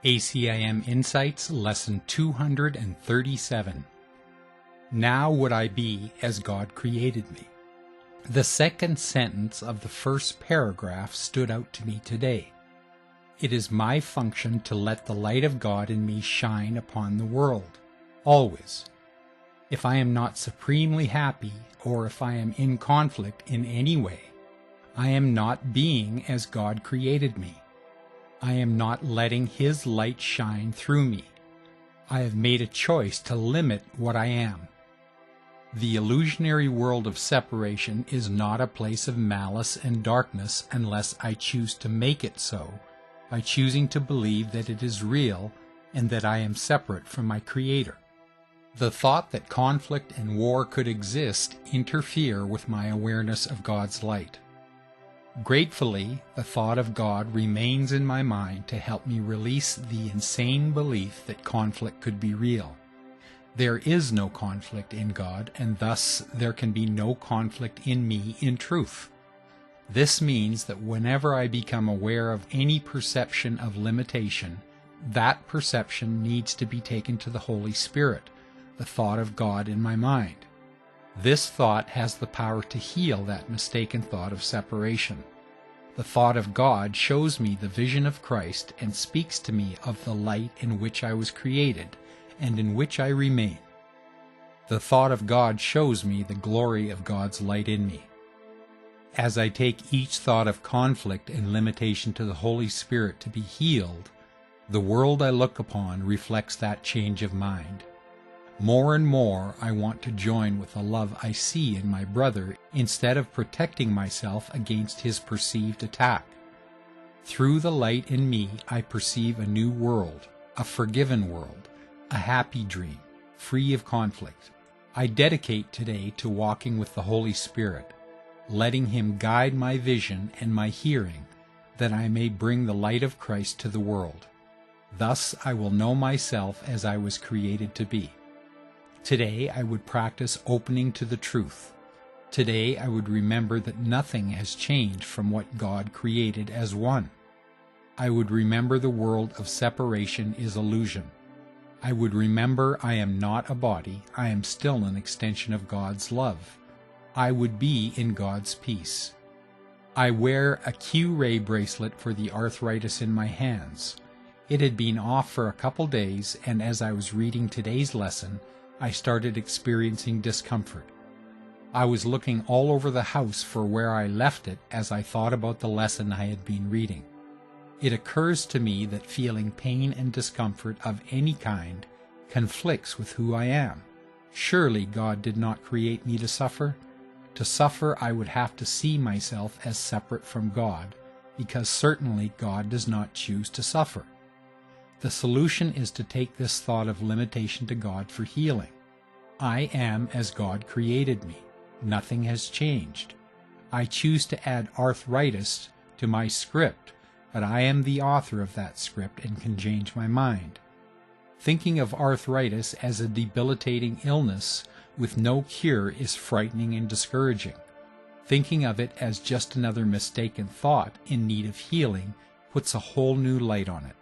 ACIM Insights, Lesson 237. Now would I be as God created me. The second sentence of the first paragraph stood out to me today. It is my function to let the light of God in me shine upon the world, always. If I am not supremely happy, or if I am in conflict in any way, I am not being as God created me. I am not letting His light shine through me. I have made a choice to limit what I am. The illusionary world of separation is not a place of malice and darkness unless I choose to make it so, by choosing to believe that it is real and that I am separate from my Creator. The thought that conflict and war could exist interfere with my awareness of God's light. Gratefully, the thought of God remains in my mind to help me release the insane belief that conflict could be real. There is no conflict in God, and thus there can be no conflict in me in truth. This means that whenever I become aware of any perception of limitation, that perception needs to be taken to the Holy Spirit, the thought of God in my mind. This thought has the power to heal that mistaken thought of separation. The thought of God shows me the vision of Christ and speaks to me of the light in which I was created and in which I remain. The thought of God shows me the glory of God's light in me. As I take each thought of conflict and limitation to the Holy Spirit to be healed, the world I look upon reflects that change of mind. More and more I want to join with the love I see in my brother instead of protecting myself against his perceived attack. Through the light in me I perceive a new world, a forgiven world, a happy dream, free of conflict. I dedicate today to walking with the Holy Spirit, letting Him guide my vision and my hearing, that I may bring the light of Christ to the world. Thus I will know myself as I was created to be. Today I would practice opening to the truth. Today I would remember that nothing has changed from what God created as one. I would remember the world of separation is illusion. I would remember I am not a body, I am still an extension of God's love. I would be in God's peace. I wear a Q-ray bracelet for the arthritis in my hands. It had been off for a couple days, and as I was reading today's lesson, I started experiencing discomfort. I was looking all over the house for where I left it as I thought about the lesson I had been reading. It occurs to me that feeling pain and discomfort of any kind conflicts with who I am. Surely God did not create me to suffer. To suffer, I would have to see myself as separate from God, because certainly God does not choose to suffer. The solution is to take this thought of limitation to God for healing. I am as God created me. Nothing has changed. I choose to add arthritis to my script, but I am the author of that script and can change my mind. Thinking of arthritis as a debilitating illness with no cure is frightening and discouraging. Thinking of it as just another mistaken thought in need of healing puts a whole new light on it.